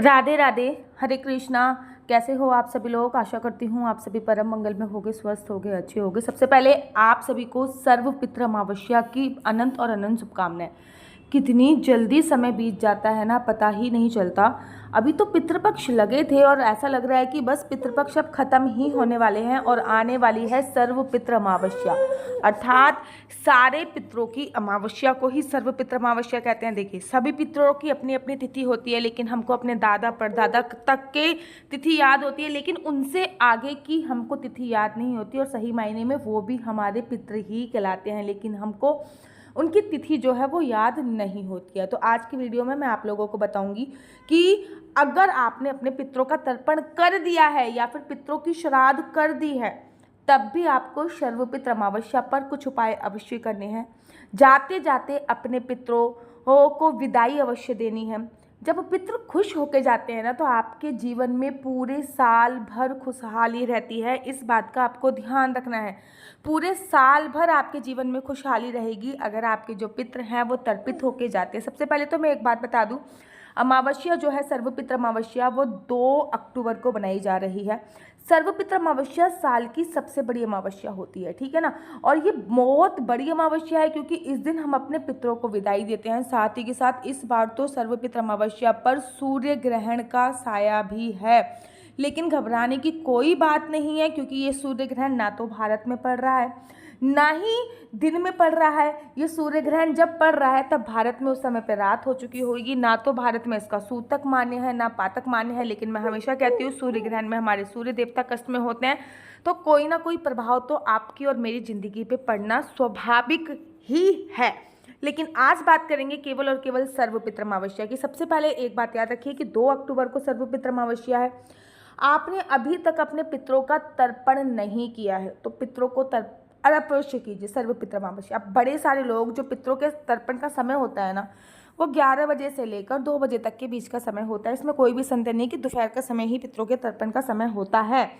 राधे राधे। हरे कृष्णा। कैसे हो आप सभी लोग? आशा करती हूँ आप सभी परम मंगल में होगे, स्वस्थ होगे, अच्छे होगे। सबसे पहले आप सभी को सर्व पितृ अमावस्या की अनंत और अनंत शुभकामनाएं। कितनी जल्दी समय बीत जाता है ना, पता ही नहीं चलता। अभी तो पितृपक्ष लगे थे और ऐसा लग रहा है कि बस पितृपक्ष अब खत्म ही होने वाले हैं और आने वाली है सर्व पितृ अमावस्या, अर्थात सारे पितरों की अमावस्या को ही सर्व पितृ अमावस्या कहते हैं। देखिए, सभी पितरों की अपनी अपनी तिथि होती है, लेकिन हमको अपने दादा परदादा तक के तिथि याद होती है, लेकिन उनसे आगे की हमको तिथि याद नहीं होती और सही मायने में वो भी हमारे पितृ ही कहलाते हैं, लेकिन हमको उनकी तिथि जो है वो याद नहीं होती है। तो आज की वीडियो में मैं आप लोगों को बताऊंगी कि अगर आपने अपने पितरों का तर्पण कर दिया है या फिर पितरों की श्राद्ध कर दी है, तब भी आपको सर्वपितृ अमावस्या पर कुछ उपाय अवश्य करने हैं। जाते जाते अपने पितरों को विदाई अवश्य देनी है। जब पितृ खुश होके जाते हैं ना, तो आपके जीवन में पूरे साल भर खुशहाली रहती है। इस बात का आपको ध्यान रखना है। पूरे साल भर आपके जीवन में खुशहाली रहेगी अगर आपके जो पितृ हैं वो तर्पित होके जाते हैं। सबसे पहले तो मैं एक बात बता दूं, अमावस्या जो है सर्वपितृ अमावस्या वो 2 अक्टूबर को बनाई जा रही है। सर्वपितृ अमावस्या साल की सबसे बड़ी अमावस्या होती है, ठीक है ना। और ये बहुत बड़ी अमावस्या है क्योंकि इस दिन हम अपने पितरों को विदाई देते हैं। साथ ही के साथ इस बार तो सर्वपितृ अमावस्या पर सूर्य ग्रहण का साया भी है, लेकिन घबराने की कोई बात नहीं है क्योंकि ये सूर्य ग्रहण ना तो भारत में पड़ रहा है ना ही दिन में पड़ रहा है। ये सूर्य ग्रहण जब पड़ रहा है तब भारत में उस समय पर रात हो चुकी होगी। ना तो भारत में इसका सूतक मान्य है ना पातक मान्य है, लेकिन मैं हमेशा कहती हूँ सूर्य ग्रहण में हमारे सूर्य देवता कष्ट में होते हैं, तो कोई ना कोई प्रभाव तो आपकी और मेरी जिंदगी पे पड़ना स्वाभाविक ही है। लेकिन आज बात करेंगे केवल और केवल सर्वपितृ अमावस्या की। सबसे पहले एक बात याद रखिए कि 2 अक्टूबर को सर्वपितृ अमावस्या है। आपने अभी तक अपने पितरों का तर्पण नहीं किया है तो पितरों को अवश्य कीजिए सर्वपितृ अमावस्या। अब बड़े सारे लोग जो पितरों के तर्पण का समय होता है ना, वो 11 बजे से लेकर 2 बजे तक के बीच का समय होता है। इसमें कोई भी संदेह नहीं कि दोपहर का समय ही पितरों के तर्पण का समय होता है,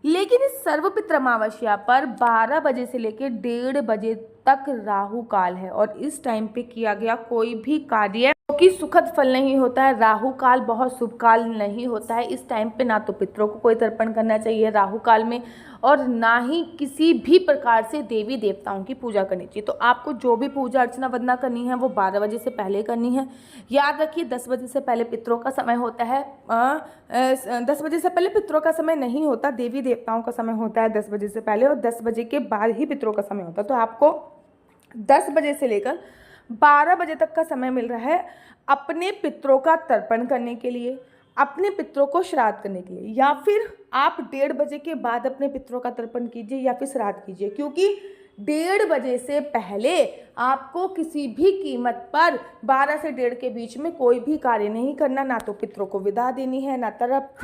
लेकिन इस सर्वपितृ अमावस्या पर 12 बजे से लेकर 1:30 बजे तक राहु काल है और इस टाइम पे किया गया कोई भी कार्य कि सुखद फल नहीं होता है। राहु काल बहुत शुभ काल नहीं होता है। इस टाइम पे ना तो पितरों को कोई तर्पण करना चाहिए राहु काल में, और ना ही किसी भी प्रकार से देवी देवताओं की पूजा करनी चाहिए। तो आपको जो भी पूजा अर्चना वंदना करनी है वो 12 बजे से पहले करनी है। याद रखिए 10 बजे से पहले पितरों का समय होता है। 10 बजे से पहले पितरों का समय नहीं होता, देवी देवताओं का समय होता है 10 बजे से पहले, और 10 बजे के बाद ही पितरों का समय होता है। तो आपको 10 बजे से लेकर 12 बजे तक का समय मिल रहा है अपने पितरों का तर्पण करने के लिए, अपने पितरों को श्राद्ध करने के लिए, या फिर आप 1:30 बजे के बाद अपने पितरों का तर्पण कीजिए या फिर श्राद्ध कीजिए, क्योंकि 1:30 बजे से पहले आपको किसी भी कीमत पर 12 से 1:30 के बीच में कोई भी कार्य नहीं करना। ना तो पितरों को विदा देनी है, ना तर्प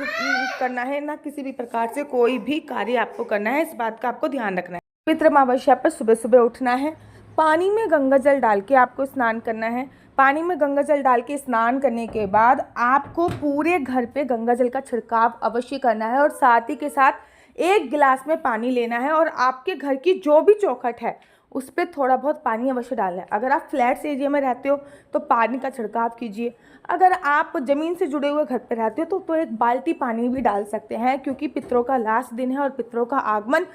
करना है, ना किसी भी प्रकार से कोई भी कार्य आपको करना है। इस बात का आपको ध्यान रखना है। पितृ अमावस्या पर सुबह सुबह उठना है, पानी में गंगा जल डाल के आपको स्नान करना है। पानी में गंगा जल डाल के स्नान करने के बाद आपको पूरे घर पे गंगा जल का छिड़काव अवश्य करना है और साथ ही के साथ 1 गिलास में पानी लेना है और आपके घर की जो भी चौखट है उस पर थोड़ा बहुत पानी अवश्य डालना है। अगर आप फ्लैट्स एरिया में रहते हो तो पानी का छिड़काव कीजिए। अगर आप ज़मीन से जुड़े हुए घर पर रहते हो तो 1 बाल्टी पानी भी डाल सकते हैं, क्योंकि पितरों का लास्ट दिन है और पितरों का आगमन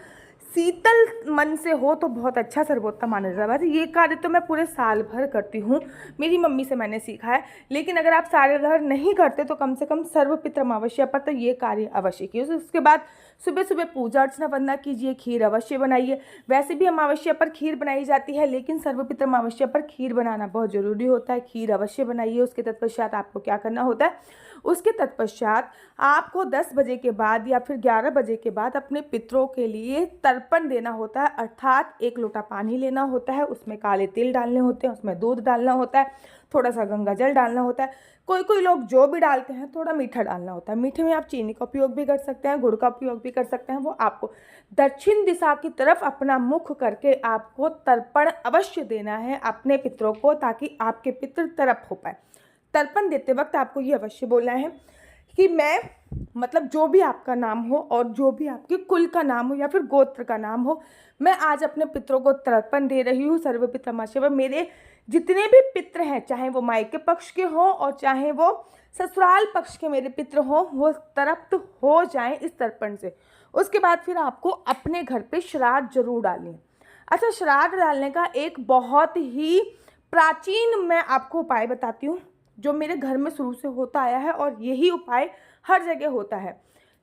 शीतल मन से हो तो बहुत अच्छा सर्वोत्तम माना जाता है। ये कार्य तो मैं पूरे साल भर करती हूँ, मेरी मम्मी से मैंने सीखा है। लेकिन अगर आप साल भर नहीं करते तो कम से कम सर्वपितृ अमावस्या पर तो ये कार्य अवश्य कीजिए। उसके बाद सुबह सुबह पूजा अर्चना वंदना कीजिए, खीर अवश्य बनाइए। वैसे भी अमावस्या पर खीर बनाई जाती है, लेकिन सर्वपितृ अमावस्या पर खीर बनाना बहुत ज़रूरी होता है। खीर अवश्य बनाइए। उसके तत्पश्चात आपको क्या करना होता है, उसके तत्पश्चात आपको 10 बजे के बाद या फिर 11 बजे के बाद अपने पितरों के लिए तर्पण देना होता है, अर्थात 1 लोटा पानी लेना होता है, उसमें काले तिल डालने होते हैं, उसमें दूध डालना होता है, थोड़ा सा गंगा जल डालना होता है। कोई लोग जो भी डालते हैं थोड़ा मीठा डालना होता है। मीठे में आप चीनी का उपयोग भी कर सकते हैं, गुड़ का उपयोग भी कर सकते हैं। वो आपको दक्षिण दिशा की तरफ अपना मुख करके आपको तर्पण अवश्य देना है अपने पितरों को, ताकि आपके पितृ तर्प हो पाए। तर्पण देते वक्त आपको ये अवश्य बोलना है कि मैं, मतलब जो भी आपका नाम हो और जो भी आपके कुल का नाम हो या फिर गोत्र का नाम हो, मैं आज अपने पितरों को तर्पण दे रही हूँ सर्वपितृ अमावस्या पर। मेरे जितने भी पितृ हैं, चाहे वो मायके पक्ष के हों और चाहे वो ससुराल पक्ष के मेरे पितृ हों वो तृप्त हो जाएं इस तर्पण से। उसके बाद फिर आपको अपने घर पे श्राद्ध जरूर डालनी है। अच्छा, श्राद्ध डालने का एक बहुत ही प्राचीन मैं आपको उपाय बताती हूँ जो मेरे घर में शुरू से होता आया है और यही उपाय हर जगह होता है।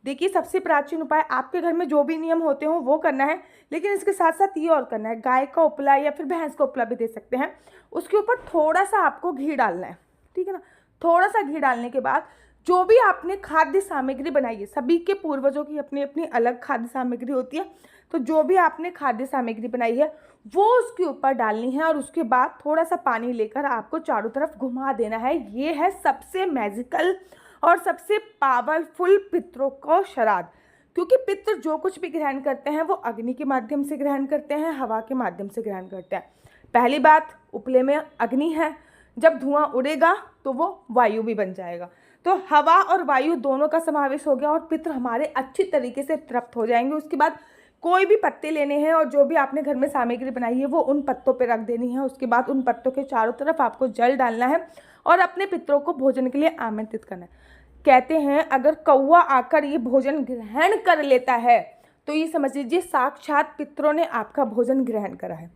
देखिए, सबसे प्राचीन उपाय, आपके घर में जो भी नियम होते हो वो करना है, लेकिन इसके साथ साथ ये और करना है, गाय का उपला या फिर भैंस का उपला भी दे सकते हैं, उसके ऊपर थोड़ा सा आपको घी डालना है, ठीक है ना। थोड़ा सा घी डालने के बाद जो भी आपने खाद्य सामग्री बनाई है, सभी के पूर्वजों की अपनी अपनी अलग खाद्य सामग्री होती है, तो जो भी आपने खाद्य सामग्री बनाई है वो उसके ऊपर डालनी है और उसके बाद थोड़ा सा पानी लेकर आपको चारों तरफ घुमा देना है। ये है सबसे मैजिकल और सबसे पावरफुल पितरों को श्राद्ध, क्योंकि पितृ जो कुछ भी ग्रहण करते हैं वो अग्नि के माध्यम से ग्रहण करते हैं, हवा के माध्यम से ग्रहण करते हैं। पहली बात, उपले में अग्नि है, जब धुआं उड़ेगा तो वो वायु भी बन जाएगा, तो हवा और वायु दोनों का समावेश हो गया और पितृ हमारे अच्छी तरीके से तृप्त हो जाएंगे। उसके बाद कोई भी पत्ते लेने हैं और जो भी आपने घर में सामग्री बनाई है वो उन पत्तों पे रख देनी है। उसके बाद उन पत्तों के चारों तरफ आपको जल डालना है और अपने पितरों को भोजन के लिए आमंत्रित करना है। कहते हैं अगर कौवा आकर ये भोजन ग्रहण कर लेता है तो ये समझ लीजिए साक्षात पितरों ने आपका भोजन ग्रहण करा है।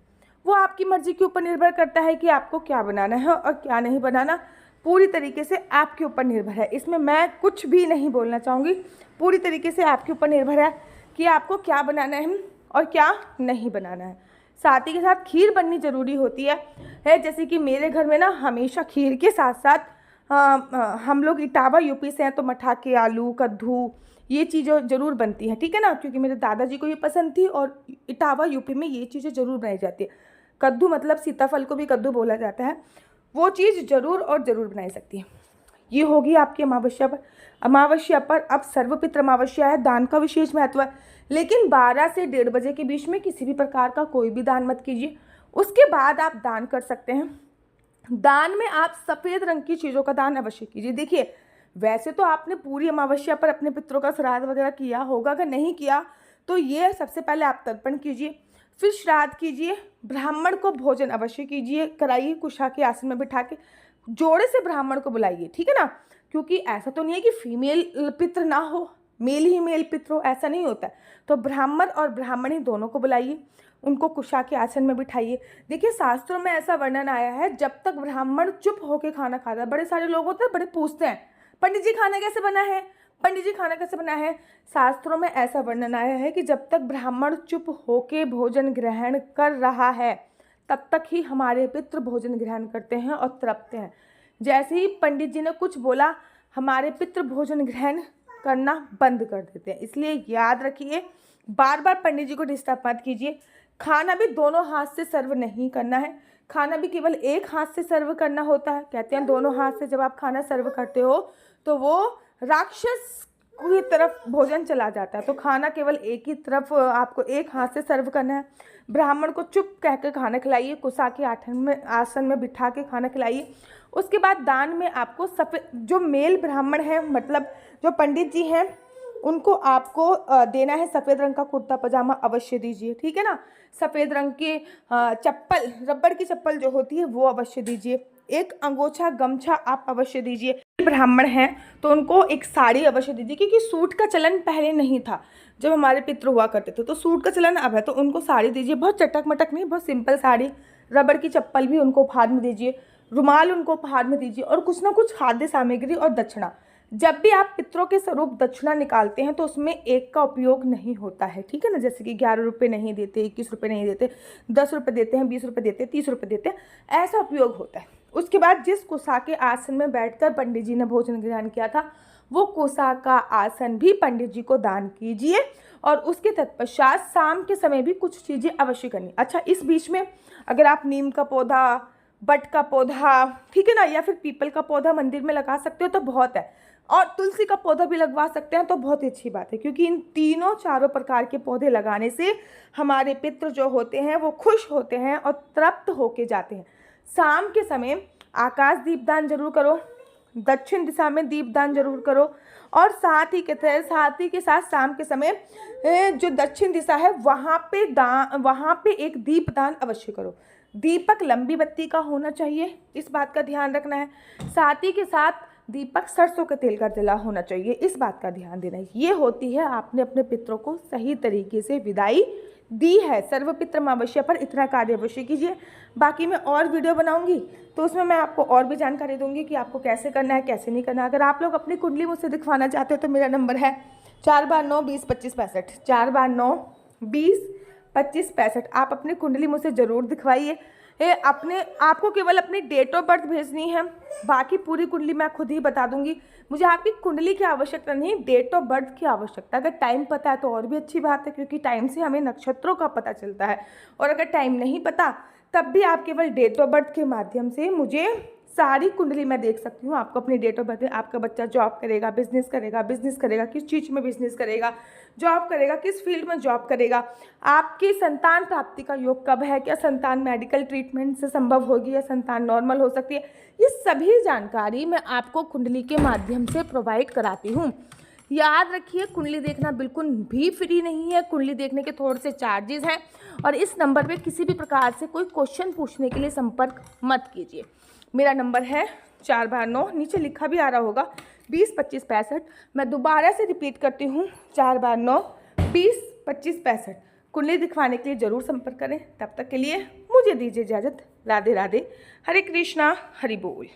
वो आपकी मर्जी के ऊपर निर्भर करता है कि आपको क्या बनाना है और क्या नहीं बनाना, पूरी तरीके से आपके ऊपर निर्भर है। इसमें मैं कुछ भी नहीं बोलना चाहूँगी, पूरी तरीके से आपके ऊपर निर्भर है कि आपको क्या बनाना है और क्या नहीं बनाना है। साथ ही के साथ खीर बननी ज़रूरी होती है। जैसे कि मेरे घर में ना हमेशा खीर के साथ साथ हम लोग इटावा यूपी से हैं तो मठाके, आलू, कद्दू, ये चीज़ें ज़रूर बनती हैं, ठीक है ना, क्योंकि मेरे दादाजी को ये पसंद थी और इटावा यूपी में ये चीज़ें ज़रूर बनाई जाती है। कद्दू मतलब सीताफल को भी कद्दू बोला जाता है, वो चीज़ ज़रूर और ज़रूर बनाई सकती है। ये होगी आपकी अमावस्या पर। अमावस्या पर अब सर्वपित्र अमावस्या है, दान का विशेष महत्व है, लेकिन 12 से 1:30 बजे के बीच में किसी भी प्रकार का कोई भी दान मत कीजिए। उसके बाद आप दान कर सकते हैं। दान में आप सफ़ेद रंग की चीज़ों का दान अवश्य कीजिए। देखिए, वैसे तो आपने पूरी अमावस्या पर अपने पितरों का श्राद्ध वगैरह किया होगा, अगर नहीं किया तो ये सबसे पहले आप तर्पण कीजिए, फिर श्राद्ध कीजिए, ब्राह्मण को भोजन अवश्य कीजिए, कराइए, कुशा के आसन में बिठा के जोड़े से ब्राह्मण को बुलाइए, ठीक है ना, क्योंकि ऐसा तो नहीं है कि फीमेल पितृ ना हो, मेल ही मेल पितृ हो, ऐसा नहीं होता है। तो ब्राह्मण और ब्राह्मणी दोनों को बुलाइए, उनको कुशा के आसन में बिठाइए। देखिए, शास्त्रों में ऐसा वर्णन आया है, जब तक ब्राह्मण चुप होकर खाना खाता है, बड़े सारे लोग होते हैं, बड़े पूछते हैं पंडित जी खाना कैसे बना है, पंडित जी खाना कैसे बना है। शास्त्रों में ऐसा वर्णन आया है कि जब तक ब्राह्मण चुप होके भोजन ग्रहण कर रहा है तब तक ही हमारे पितृ भोजन ग्रहण करते हैं और तृप्त हैं। जैसे ही पंडित जी ने कुछ बोला, हमारे पितृ भोजन ग्रहण करना बंद कर देते हैं। इसलिए याद रखिए, बार बार पंडित जी को डिस्टर्ब मत कीजिए। खाना भी दोनों हाथ से सर्व नहीं करना है, खाना भी केवल एक हाथ से सर्व करना होता है। कहते हैं दोनों हाथ से जब आप खाना सर्व करते हो तो वो राक्षस की तरफ भोजन चला जाता है, तो खाना केवल एक ही तरफ आपको एक हाथ से सर्व करना है। ब्राह्मण को चुप कहकर खाना खिलाइए, कुशा के आसन में बिठा के खाना खिलाइए। उसके बाद दान में आपको सफ़ेद, जो मेल ब्राह्मण है मतलब जो पंडित जी हैं, उनको आपको देना है सफ़ेद रंग का कुर्ता पजामा अवश्य दीजिए, ठीक है ना। सफ़ेद रंग की चप्पल, रबड़ की चप्पल जो होती है वो अवश्य दीजिए। एक अंगोछा गमछा आप अवश्य दीजिए। ब्राह्मण हैं तो उनको एक साड़ी अवश्य दीजिए, क्योंकि सूट का चलन पहले नहीं था, जब हमारे पितृ हुआ करते थे तो सूट का चलन अब है, तो उनको साड़ी दीजिए, बहुत चटक मटक नहीं, बहुत सिंपल साड़ी। रबड़ की चप्पल भी उनको उपहार में दीजिए, रुमाल उनको उपहार में दीजिए, और कुछ ना कुछ खाद्य सामग्री और दक्षिणा। जब भी आप पितरों के स्वरूप दक्षिणा निकालते हैं तो उसमें एक का उपयोग नहीं होता है, ठीक है ना। जैसे कि 11 रुपये नहीं देते, 21 रुपये नहीं देते, 10 रुपये देते हैं, 20 रुपये देते हैं, 30 रुपये देते हैं, ऐसा उपयोग होता है। उसके बाद जिस कुशा के आसन में बैठकर पंडित जी ने भोजन ग्रहण किया था, वो कुशा का आसन भी पंडित जी को दान कीजिए, और उसके तत्पश्चात शाम के समय भी कुछ चीज़ें अवश्य करनी। अच्छा, इस बीच में अगर आप नीम का पौधा, बट का पौधा, ठीक है ना, या फिर पीपल का पौधा मंदिर में लगा सकते हो तो बहुत है, और तुलसी का पौधा भी लगवा सकते हैं तो बहुत ही अच्छी बात है, क्योंकि इन तीनों चारों प्रकार के पौधे लगाने से हमारे पितृ जो होते हैं वो खुश होते हैं और तृप्त होके जाते हैं। शाम के समय आकाश दीपदान जरूर करो, दक्षिण दिशा में दीपदान जरूर करो, और साथ ही के साथ शाम के समय जो दक्षिण दिशा है वहाँ पे एक दीपदान अवश्य करो। दीपक लंबी बत्ती का होना चाहिए, इस बात का ध्यान रखना है। साथ ही के साथ दीपक सरसों के तेल का जला होना चाहिए, इस बात का ध्यान देना। ये होती है आपने अपने पितरों को सही तरीके से विदाई दी है। सर्वपित्र अमावस्या पर इतना कार्य अवश्य कीजिए। बाकी मैं और वीडियो बनाऊंगी तो उसमें मैं आपको और भी जानकारी दूंगी कि आपको कैसे करना है, कैसे नहीं करना। अगर आप लोग अपनी कुंडली मुझसे दिखवाना चाहते हो तो मेरा नंबर है 4/9 20 25 65, 4/9 20 25 65। आप अपनी कुंडली मुझसे ज़रूर दिखवाइए। आपको केवल अपनी डेट ऑफ बर्थ भेजनी है, बाकी पूरी कुंडली मैं खुद ही बता दूंगी। मुझे आपकी कुंडली की आवश्यकता नहीं, डेट ऑफ बर्थ की आवश्यकता। अगर टाइम पता है तो और भी अच्छी बात है, क्योंकि टाइम से हमें नक्षत्रों का पता चलता है। और अगर टाइम नहीं पता तब भी आप केवल डेट ऑफ बर्थ के माध्यम से मुझे सारी कुंडली मैं देख सकती हूँ। आपको अपनी डेट ऑफ बर्थ में आपका बच्चा जॉब करेगा, बिजनेस करेगा, किस चीज़ में बिजनेस करेगा, जॉब करेगा, किस फील्ड में जॉब करेगा, आपकी संतान प्राप्ति का योग कब है, क्या संतान मेडिकल ट्रीटमेंट से संभव होगी या संतान नॉर्मल हो सकती है, ये सभी जानकारी मैं आपको कुंडली के माध्यम से प्रोवाइड कराती हूँ। याद रखिए, कुंडली देखना बिल्कुल भी फ्री नहीं है। कुंडली देखने के थोड़े से चार्जेस हैं और इस नंबर पे किसी भी प्रकार से कोई क्वेश्चन पूछने के लिए संपर्क मत कीजिए। मेरा नंबर है 4/9, नीचे लिखा भी आ रहा होगा 20 25 65। मैं दोबारा से रिपीट करती हूँ, 4/9 20 25 65। कुंडली दिखवाने के लिए ज़रूर संपर्क करें। तब तक के लिए मुझे दीजिए इजाज़त। राधे राधे, हरे कृष्णा, हरि बोल।